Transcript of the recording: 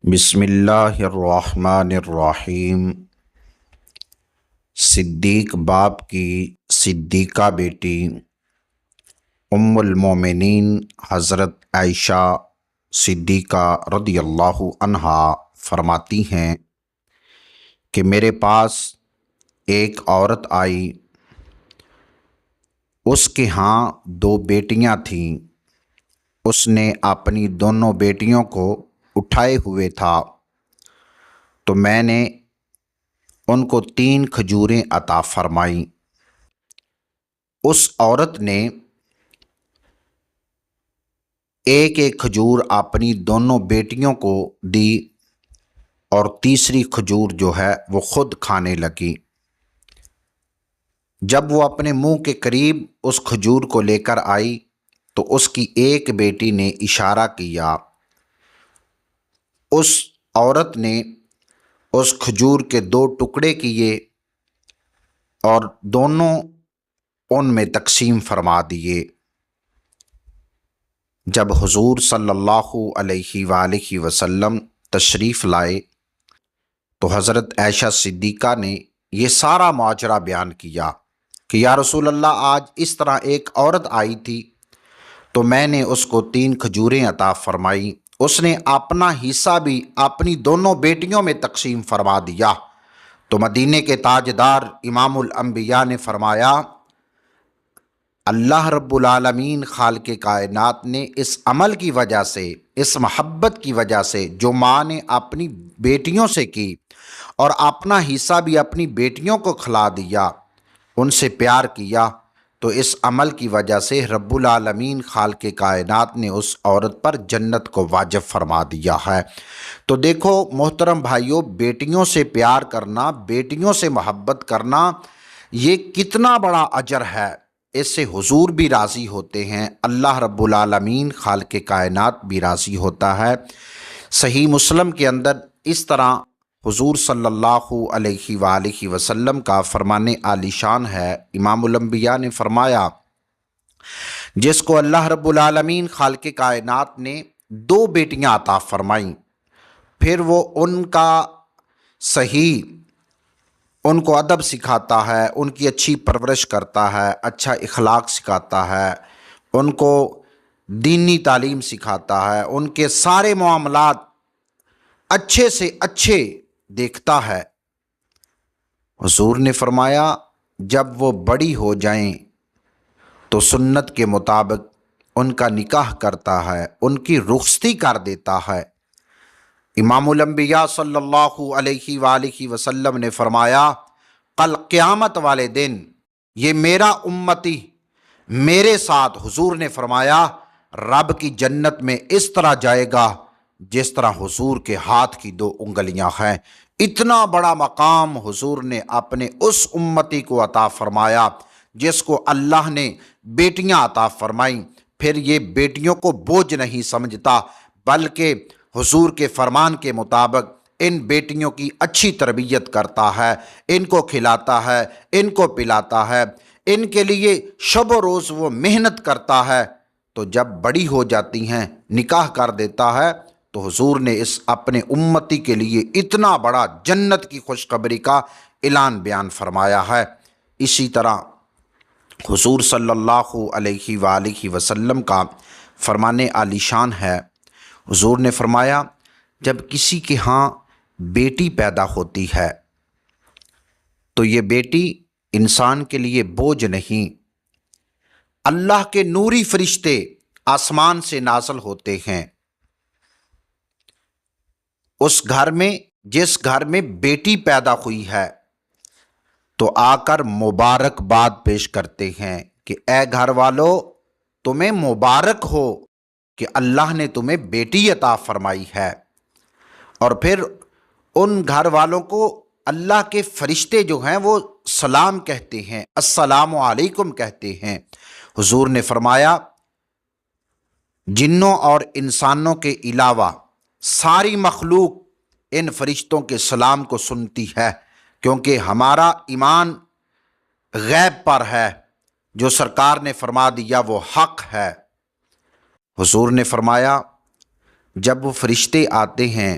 بسم اللہ الرحمن الرحیم۔ صدیق باپ کی صدیقہ بیٹی ام المومنین حضرت عائشہ صدیقہ رضی اللہ عنہا فرماتی ہیں کہ میرے پاس ایک عورت آئی، اس کے ہاں 2 بیٹیاں تھیں۔ اس نے اپنی دونوں بیٹیوں کو اٹھائے ہوئے تھا، تو میں نے ان کو 3 کھجوریں عطا فرمائیں۔ اس عورت نے ایک ایک کھجور اپنی دونوں بیٹیوں کو دی اور تیسری کھجور جو ہے وہ خود کھانے لگی۔ جب وہ اپنے منہ کے قریب اس کھجور کو لے کر آئی تو اس کی ایک بیٹی نے اشارہ کیا۔ اس عورت نے اس کھجور کے 2 ٹکڑے کیے اور دونوں ان میں تقسیم فرما دیے۔ جب حضور صلی اللہ علیہ وآلہ وسلم تشریف لائے تو حضرت عائشہ صدیقہ نے یہ سارا ماجرا بیان کیا کہ یا رسول اللہ، آج اس طرح ایک عورت آئی تھی تو میں نے اس کو 3 کھجوریں عطا فرمائی، اس نے اپنا حصہ بھی اپنی دونوں بیٹیوں میں تقسیم فرما دیا۔ تو مدینے کے تاجدار امام الانبیاء نے فرمایا، اللہ رب العالمین خالق کائنات نے اس عمل کی وجہ سے، اس محبت کی وجہ سے جو ماں نے اپنی بیٹیوں سے کی اور اپنا حصہ بھی اپنی بیٹیوں کو کھلا دیا، ان سے پیار کیا، تو اس عمل کی وجہ سے رب العالمین خالق کائنات نے اس عورت پر جنت کو واجب فرما دیا ہے۔ تو دیکھو محترم بھائیوں، بیٹیوں سے پیار کرنا، بیٹیوں سے محبت کرنا، یہ کتنا بڑا اجر ہے۔ اس سے حضور بھی راضی ہوتے ہیں، اللہ رب العالمین خالق کائنات بھی راضی ہوتا ہے۔ صحیح مسلم کے اندر اس طرح حضور صلی اللہ علیہ وآلہ وسلم کا فرمان عالی شان ہے۔ امام الانبیاء نے فرمایا، جس کو اللہ رب العالمین خالق کائنات نے 2 بیٹیاں عطا فرمائیں، پھر وہ ان کا صحیح، ان کو ادب سکھاتا ہے، ان کی اچھی پرورش کرتا ہے، اچھا اخلاق سکھاتا ہے، ان کو دینی تعلیم سکھاتا ہے، ان کے سارے معاملات اچھے سے اچھے دیکھتا ہے۔ حضور نے فرمایا جب وہ بڑی ہو جائیں تو سنت کے مطابق ان کا نکاح کرتا ہے، ان کی رخصتی کر دیتا ہے۔ امام الانبیاء صلی اللہ علیہ وآلہ وسلم نے فرمایا، کل قیامت والے دن یہ میرا امتی میرے ساتھ، حضور نے فرمایا، رب کی جنت میں اس طرح جائے گا جس طرح حضور کے ہاتھ کی 2 انگلیاں ہیں۔ اتنا بڑا مقام حضور نے اپنے اس امتی کو عطا فرمایا جس کو اللہ نے بیٹیاں عطا فرمائیں۔ پھر یہ بیٹیوں کو بوجھ نہیں سمجھتا، بلکہ حضور کے فرمان کے مطابق ان بیٹیوں کی اچھی تربیت کرتا ہے، ان کو کھلاتا ہے، ان کو پلاتا ہے، ان کے لیے شب و روز وہ محنت کرتا ہے۔ تو جب بڑی ہو جاتی ہیں نکاح کر دیتا ہے، تو حضور نے اس اپنے امتی کے لیے اتنا بڑا جنت کی خوشخبری کا اعلان بیان فرمایا ہے۔ اسی طرح حضور صلی اللہ علیہ وآلہ وسلم کا فرمان عالی شان ہے۔ حضور نے فرمایا، جب کسی کے ہاں بیٹی پیدا ہوتی ہے تو یہ بیٹی انسان کے لیے بوجھ نہیں، اللہ کے نوری فرشتے آسمان سے نازل ہوتے ہیں اس گھر میں، جس گھر میں بیٹی پیدا ہوئی ہے، تو آ کر مبارکباد پیش کرتے ہیں کہ اے گھر والو، تمہیں مبارک ہو کہ اللہ نے تمہیں بیٹی عطا فرمائی ہے۔ اور پھر ان گھر والوں کو اللہ کے فرشتے جو ہیں وہ سلام کہتے ہیں، السلام علیکم کہتے ہیں۔ حضور نے فرمایا، جنوں اور انسانوں کے علاوہ ساری مخلوق ان فرشتوں کے سلام کو سنتی ہے، کیونکہ ہمارا ایمان غیب پر ہے، جو سرکار نے فرما دیا وہ حق ہے۔ حضور نے فرمایا، جب وہ فرشتے آتے ہیں